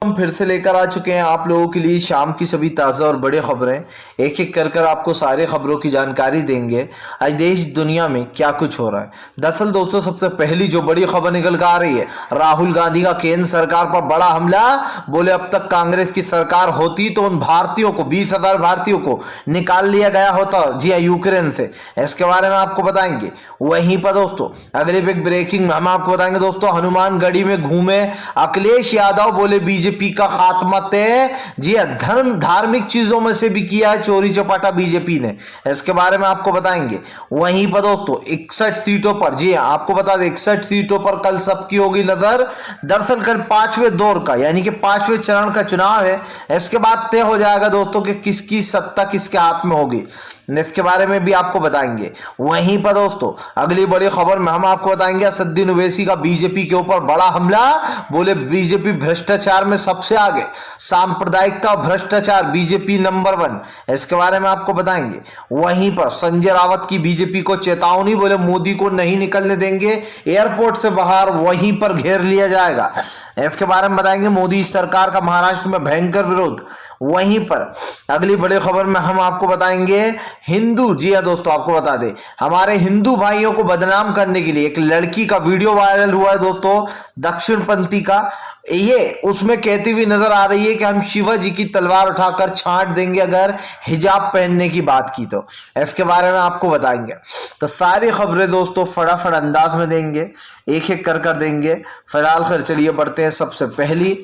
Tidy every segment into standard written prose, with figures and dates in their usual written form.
हम फिर से लेकर आ चुके हैं आप लोगों के लिए शाम की सभी ताज़ा और बड़ी खबरें। एक एक कर आपको सारे खबरों की जानकारी देंगे आज देश दुनिया में क्या कुछ हो रहा है। दरअसल दोस्तों, सबसे पहली जो बड़ी खबर निकल कर आ रही है, राहुल गांधी का केंद्र सरकार पर बड़ा हमला। बोले अब तक कांग्रेस की सरकार होती तो उन भारतीयों को 20,000 भारतीयों को निकाल लिया गया होता, जी हाँ, यूक्रेन से। इसके बारे में आपको बताएंगे। वहीं पर दोस्तों अगली बिग ब्रेकिंग में हम आपको बताएंगे दोस्तों, हनुमानगढ़ी में घूमे अखिलेश यादव, बोले बीजेपी का खात्मा तय। जी धर्म धार्मिक चीजों में से भी किया है चोरी चपाटा बीजेपी ने, इसके बारे में आपको बताएंगे। वहीं पर दोस्तों 61 सीटों पर, जी हां आपको बता दें 61 सीटों पर कल सबकी होगी नजर। दरअसल कल पांचवें दौर का यानी कि पांचवें चरण का चुनाव है। इसके बाद तय हो जाएगा दोस्तों कि किसकी सत्ता किसके हाथ में होगी, इसके बारे में भी आपको बताएंगे। वहीं पर दोस्तों अगली बड़ी खबर में हम आपको बताएंगे असदुद्दीन ओवैसी का बीजेपी के ऊपर बड़ा हमला। बोले बीजेपी भ्रष्टाचार में सबसे आगे, सांप्रदायिकता भ्रष्टाचार बीजेपी नंबर 1, इसके बारे में आपको बताएंगे। वहीं पर संजय रावत की बीजेपी को चेतावनी, बोले मोदी को नहीं निकलने देंगे, एयरपोर्ट से बाहर वहीं पर घेर लिया जाएगा, इसके बारे में बताएंगे। मोदी सरकार का महाराष्ट्र में भयंकर विरोध। वहीं पर अगली बड़ी खबर में हम आपको बताएंगे हिंदू, जी हां दोस्तों आपको बता दें, हमारे हिंदू भाइयों को बदनाम करने के लिए एक लड़की का वीडियो वायरल हुआ है दोस्तों, दक्षिणपंथी का। ये उसमें कहती हुई नजर आ रही है कि हम शिवाजी की तलवार उठाकर छांट देंगे अगर हिजाब पहनने की बात की तो, इसके बारे में आपको बताएंगे। तो सारी खबरें दोस्तों फटाफट अंदाज में देंगे, एक एक कर देंगे। फिलहाल फिर चलिए बढ़ते हैं सबसे पहली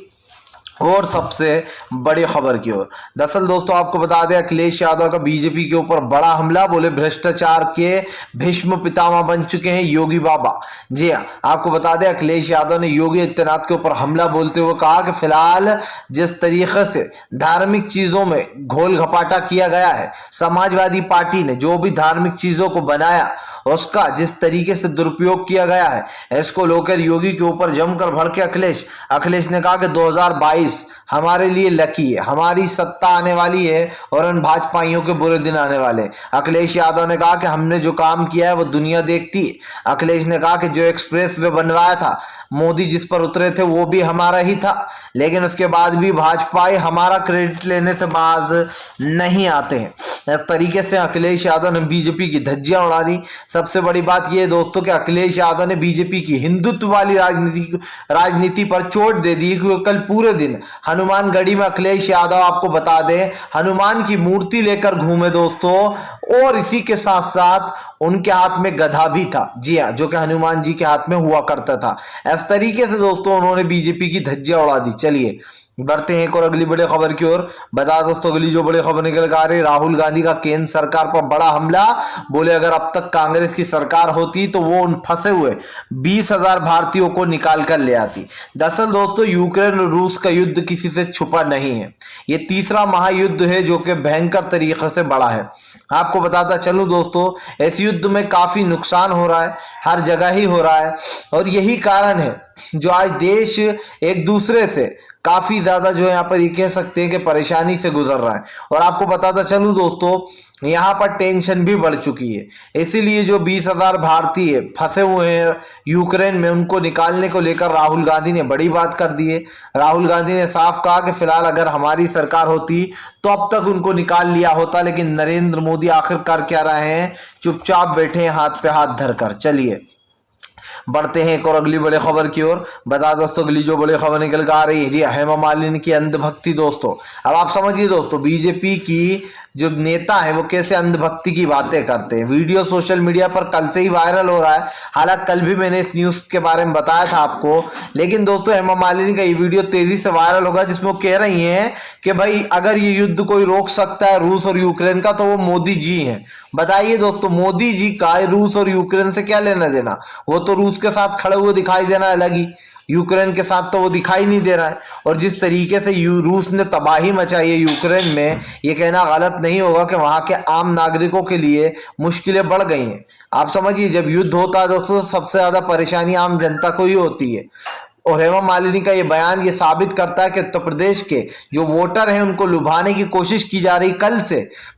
और सबसे बड़ी खबर की ओर। दरअसल दोस्तों आपको बता दें अखिलेश यादव का बीजेपी के ऊपर बड़ा हमला। बोले भ्रष्टाचार के भीष्म पितामह बन चुके हैं योगी बाबा। जी हाँ, आपको बता दें अखिलेश यादव ने योगी आदित्यनाथ के ऊपर हमला बोलते हुए कहा कि फिलहाल जिस तरीके से धार्मिक चीजों में घोल घपाटा किया गया है, समाजवादी पार्टी ने जो भी धार्मिक चीजों को बनाया उसका जिस तरीके से दुरुपयोग किया गया है, इसको लेकर योगी के ऊपर जमकर भड़के अखिलेश ने कहा कि 2022 हमारे लिए लकी है, हमारी सत्ता आने वाली है और उन भाजपाइयों के बुरे दिन आने वाले। अखिलेश यादव ने कहा कि हमने जो काम किया है वो दुनिया देखती है। अखिलेश ने कहा कि जो एक्सप्रेस वे बनवाया था, मोदी जिस पर उतरे थे वो भी हमारा ही था, लेकिन उसके बाद भी भाजपाई हमारा क्रेडिट लेने से बाज नहीं आते हैं। इस तरीके से अखिलेश यादव ने बीजेपी की धज्जियां उड़ा दी। सबसे बड़ी बात यह दोस्तों कि अखिलेश यादव ने बीजेपी की हिंदुत्व वाली राजनीति पर चोट दे दी, क्योंकि कल पूरे दिन हनुमानगढ़ी में अखिलेश यादव आपको बता दें हनुमान की मूर्ति लेकर घूमे दोस्तों, और इसी के साथ साथ उनके हाथ में गधा भी था, जी हाँ, जो कि हनुमान जी के हाथ में हुआ करता था। इस तरीके से दोस्तों उन्होंने बीजेपी की धज्जियां उड़ा दी। चलिए बढ़ते हैं एक और अगली बड़ी खबर की ओर। बता दोस्तों अगली जो बड़ी खबर निकल कर आ रही, राहुल गांधी का केंद्र सरकार पर बड़ा हमला। बोले अगर अब तक कांग्रेस की सरकार होती तो वो उन फंसे हुए 20,000 भारतीयों को निकाल कर ले आती। दरअसल दोस्तों यूक्रेन और रूस का युद्ध किसी से छुपा नहीं है, ये तीसरा महायुद्ध है जो कि भयंकर तरीके से बड़ा है। आपको बताता चलूं दोस्तों, इस युद्ध में काफी नुकसान हो रहा है, हर जगह ही हो रहा है, और यही कारण है जो आज देश एक दूसरे से काफी ज्यादा जो यहाँ पर ये कह सकते हैं कि परेशानी से गुजर रहा है। और आपको बताता चलूं दोस्तों, यहाँ पर टेंशन भी बढ़ चुकी है, इसीलिए जो 20,000 भारतीय फंसे हुए हैं यूक्रेन में, उनको निकालने को लेकर राहुल गांधी ने बड़ी बात कर दी है। राहुल गांधी ने साफ कहा कि फिलहाल अगर हमारी सरकार होती तो अब तक उनको निकाल लिया होता, लेकिन नरेंद्र मोदी आखिरकार क्या रहे हैं, चुपचाप बैठे हैं हाथ पे हाथ धरकर। चलिए बढ़ते हैं एक और अगली बड़ी खबर की ओर। बता दोस्तों अगली जो बड़ी खबर निकल कर आ रही है, जी हेमा मालिनी की अंधभक्ति दोस्तों। अब आप समझिए दोस्तों, बीजेपी की जो नेता है वो कैसे अंधभक्ति की बातें करते हैं। वीडियो सोशल मीडिया पर कल से ही वायरल हो रहा है, हालांकि कल भी मैंने इस न्यूज के बारे में बताया था आपको, लेकिन दोस्तों हेमा मालिनी का ये वीडियो तेजी से वायरल होगा, जिसमें वो कह रही हैं कि भाई अगर ये युद्ध कोई रोक सकता है रूस और यूक्रेन का तो वो मोदी जी हैं। बताइए दोस्तों, मोदी जी का रूस और यूक्रेन से क्या लेना देना? वो तो रूस के साथ खड़े हुए दिखाई देना अलग ही, यूक्रेन के साथ तो वो दिखाई नहीं दे रहा है। और जिस तरीके से रूस ने तबाही मचाई है यूक्रेन में, ये कहना गलत नहीं होगा कि वहां के आम नागरिकों के लिए मुश्किलें बढ़ गई हैं। आप समझिए जब युद्ध होता है दोस्तों सबसे ज्यादा परेशानी आम जनता को ही होती है। और हेमा मालिनी का ये बयान ये साबित करता है कि उत्तर प्रदेश के जो वोटर हैं उनको लुभाने की कोशिश की जा रही।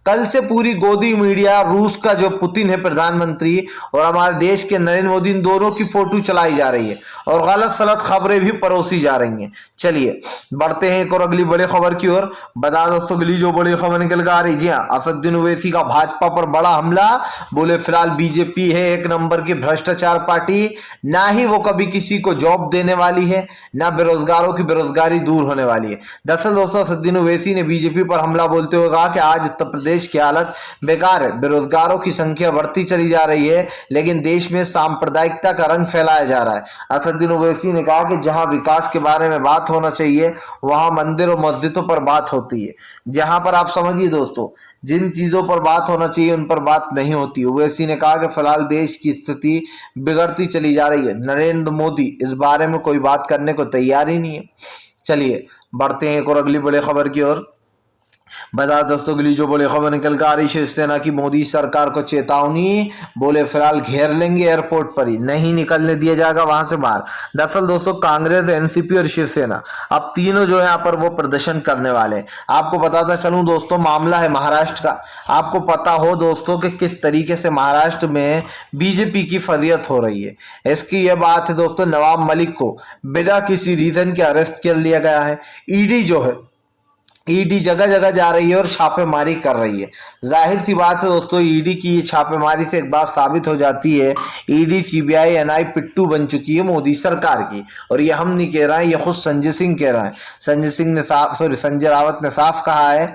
कल से पूरी गोदी मीडिया रूस का जो पुतिन है प्रधानमंत्री और हमारे देश के नरेंद्र मोदी, इन दोनों की फोटो चलाई जा रही है और गलत सलत खबरें भी परोसी जा रही हैं। चलिए बढ़ते हैं एक और अगली बड़ी खबर की ओर। बता दोस्तों अगली जो बड़ी खबर निकल कर आ रही, जी हाँ, असदुद्दीन ओवैसी का भाजपा पर बड़ा हमला। बोले फिलहाल बीजेपी है एक नंबर की भ्रष्टाचार पार्टी, ना ही वो कभी किसी को जॉब देने वाली है, ना बेरोजगारों की बेरोजगारी दूर होने वाली है। दरअसल दोस्तों असदुद्दीन ओवैसी ने बीजेपी पर हमला बोलते हुए कहा कि आज उत्तर प्रदेश की हालत बेकार है, बेरोजगारों की संख्या बढ़ती चली जा रही है, लेकिन देश में सांप्रदायिकता का रंग फैलाया जा रहा है। असदुद्दीन ओवैसी ने कहा कि जहां विकास के बारे में बात होना चाहिए वहां मंदिर और मस्जिदों पर बात होती है। जहां पर आप समझिए दोस्तों, जिन चीजों पर बात होना चाहिए उन पर बात नहीं होती। ओवैसी ने कहा कि फिलहाल देश की स्थिति बिगड़ती चली जा रही है, नरेंद्र मोदी इस बारे में कोई बात करने को तैयार ही नहीं है। चलिए बढ़ते हैं एक और अगली बड़ी खबर की ओर। बता दोस्तों अगली जो बड़ी खबर निकल कर आ रही, शिवसेना की मोदी सरकार को चेतावनी। बोले फिलहाल घेर लेंगे एयरपोर्ट पर ही, नहीं निकलने दिया जाएगा वहां से बाहर। दरअसल दोस्तों कांग्रेस, एनसीपी और शिवसेना अब तीनों जो है यहाँ पर वो प्रदर्शन करने वाले हैं। आपको बताता चलूं दोस्तों, मामला है महाराष्ट्र का। आपको पता हो दोस्तों कि किस तरीके से महाराष्ट्र में बीजेपी की फजीयत हो रही है। इसकी यह बात है दोस्तों, नवाब मलिक को बिना किसी रीजन के अरेस्ट कर लिया गया है। ईडी जो है, ईडी जगह जगह जा रही है और छापेमारी कर रही है। जाहिर सी बात है दोस्तों, ईडी की ये छापेमारी से एक बात साबित हो जाती है, ईडी सीबीआई एनआई पिट्टू बन चुकी है मोदी सरकार की। और ये हम नहीं कह रहे हैं, ये खुद संजय सिंह कह रहा है। संजय रावत ने साफ कहा है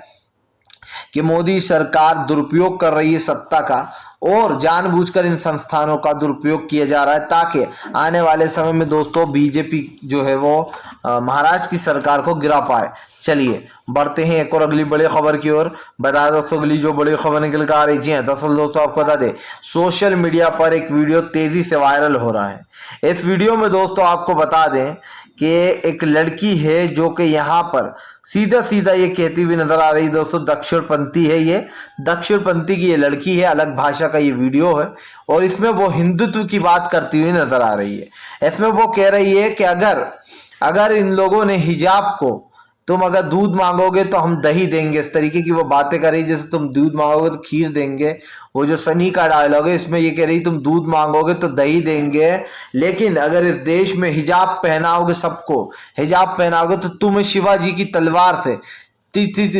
कि मोदी सरकार दुरुपयोग कर रही है सत्ता का और जानबूझकर इन संस्थानों का दुरुपयोग किया जा रहा है ताकि आने वाले समय में दोस्तों बीजेपी जो है वो महाराष्ट्र की सरकार को गिरा पाए। चलिए बढ़ते हैं एक और अगली बड़ी खबर की ओर। बता दोस्तों अगली जो बड़ी खबर निकल कर आ रही है, दरअसल दोस्तों आपको बता दें, सोशल मीडिया पर एक वीडियो तेजी से वायरल हो रहा है। इस वीडियो में दोस्तों आपको बता दें कि एक लड़की है जो कि यहाँ पर सीधा सीधा ये कहती हुई नजर आ रही है दोस्तों, दक्षिणपंथी है, ये दक्षिणपंथी की ये लड़की है, अलग भाषा का ये वीडियो है और इसमें वो हिंदुत्व की बात करती हुई नजर आ रही है। इसमें वो कह रही है कि अगर इन लोगों ने हिजाब को, तुम अगर दूध मांगोगे तो हम दही देंगे, इस तरीके की वो बातें कर रही जैसे तुम दूध मांगोगे तो खीर देंगे। वो जो सनी का डायलॉग है इसमें ये कह रही तुम दूध मांगोगे तो दही देंगे, लेकिन अगर इस देश में हिजाब पहनाओगे, सबको हिजाब पहनाओगे तो तुम्हें शिवाजी की तलवार से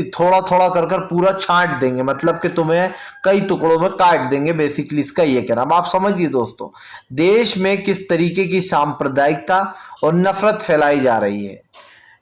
थोड़ा थोड़ा कर पूरा छांट देंगे, मतलब कि तुम्हें कई टुकड़ों में काट देंगे। बेसिकली इसका ये कहना। अब आप समझिए दोस्तों, देश में किस तरीके की सांप्रदायिकता और नफरत फैलाई जा रही है।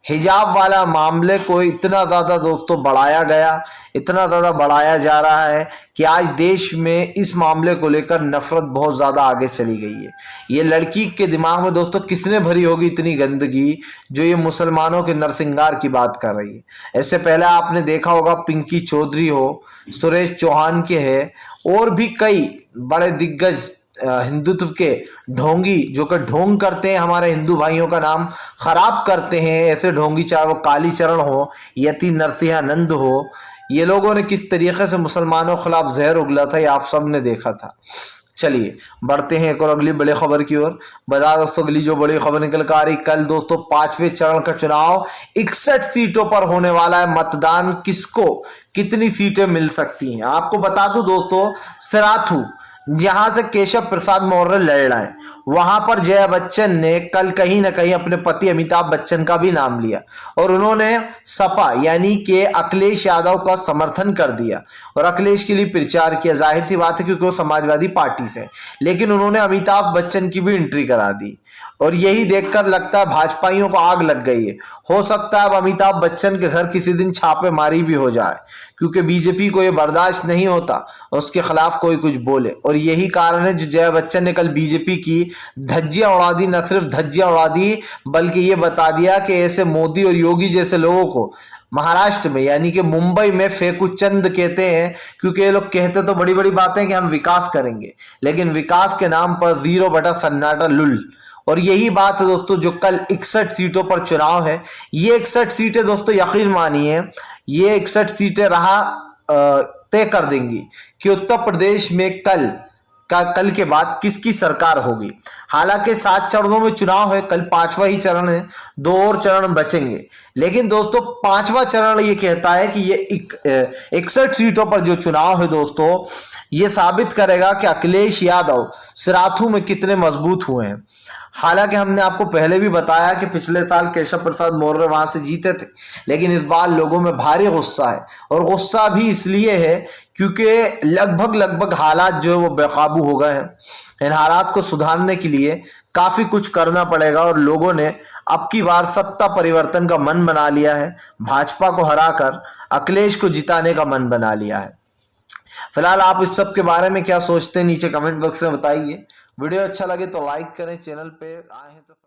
हिजाब वाला मामले को इतना ज्यादा दोस्तों बढ़ाया गया, इतना ज्यादा बढ़ाया जा रहा है कि आज देश में इस मामले को लेकर नफरत बहुत ज्यादा आगे चली गई है। ये लड़की के दिमाग में दोस्तों किसने भरी होगी इतनी गंदगी जो ये मुसलमानों के नरसिंगार की बात कर रही है। इससे पहले आपने देखा होगा पिंकी चौधरी हो, सुरेश चौहान के है और भी कई बड़े दिग्गज हिंदुत्व के ढोंगी जो कि ढोंग करते हैं, हमारे हिंदू भाइयों का नाम खराब करते हैं। ऐसे ढोंगी चाहे वो कालीचरण हो, यति नरसिंहानंद हो, ये लोगों ने किस तरीके से मुसलमानों के खिलाफ जहर उगला था ये आप सब ने देखा था। चलिए बढ़ते हैं एक और अगली बड़ी खबर की ओर। बता दोस्तों अगली जो बड़ी खबर निकल कर आ रही, कल दोस्तों 5वें चरण का चुनाव, 61 सीटों पर होने वाला है मतदान। किसको कितनी सीटें मिल सकती हैं आपको बता दूं दोस्तों, सराथू जहां से केशव प्रसाद मौर्य लड़ रहे हैं, वहां पर जया बच्चन ने कल कहीं ना कहीं अपने पति अमिताभ बच्चन का भी नाम लिया और उन्होंने सपा यानी कि अखिलेश यादव का समर्थन कर दिया और अखिलेश के लिए प्रचार किया। जाहिर सी बात है क्योंकि वो समाजवादी पार्टी से, लेकिन उन्होंने अमिताभ बच्चन की भी एंट्री करा दी और यही देखकर लगता है भाजपाइयों को आग लग गई है। हो सकता है अब अमिताभ बच्चन के घर किसी दिन छापेमारी भी हो जाए क्योंकि बीजेपी को यह बर्दाश्त नहीं होता उसके खिलाफ कोई कुछ बोले। और यही कारण है जो जया बच्चन ने कल बीजेपी की धज्जियां उड़ा दी, न सिर्फ धज्जियां उड़ा दी बल्कि ये बता दिया कि ऐसे मोदी और योगी जैसे लोगों को महाराष्ट्र में यानी कि मुंबई में फेकू चंद कहते हैं, क्योंकि ये लोग कहते तो बड़ी बड़ी बातें कि हम विकास करेंगे लेकिन विकास के नाम पर 0 बटा सन्नाटा लुल। और यही बात है दोस्तों जो कल 61 सीटों पर चुनाव है। ये 61 सीटें दोस्तों यकीन मानिए, ये 61 सीटें रहा तय कर देंगी कि उत्तर प्रदेश में कल के बाद किसकी सरकार होगी। हालांकि 7 चरणों में चुनाव है, कल 5वां ही चरण है, 2 और चरण बचेंगे। लेकिन दोस्तों 5वां चरण ये कहता है कि ये 61 सीटों पर जो चुनाव है दोस्तों, ये साबित करेगा कि अखिलेश यादव सिराथू में कितने मजबूत हुए हैं। हालांकि हमने आपको पहले भी बताया कि पिछले साल केशव प्रसाद मौर्य वहां से जीते थे, लेकिन इस बार लोगों में भारी गुस्सा है। और गुस्सा भी इसलिए है क्योंकि लगभग हालात जो है वो बेकाबू हो गए हैं। इन हालात को सुधारने के लिए काफी कुछ करना पड़ेगा और लोगों ने अब की बार सत्ता परिवर्तन का मन बना लिया है। भाजपा को हराकर अखिलेश को जिताने का मन बना लिया है। फिलहाल आप इस सब के बारे में क्या सोचते हैं नीचे कमेंट बॉक्स में बताइए। वीडियो अच्छा लगे तो लाइक करें, चैनल पे आए हैं तो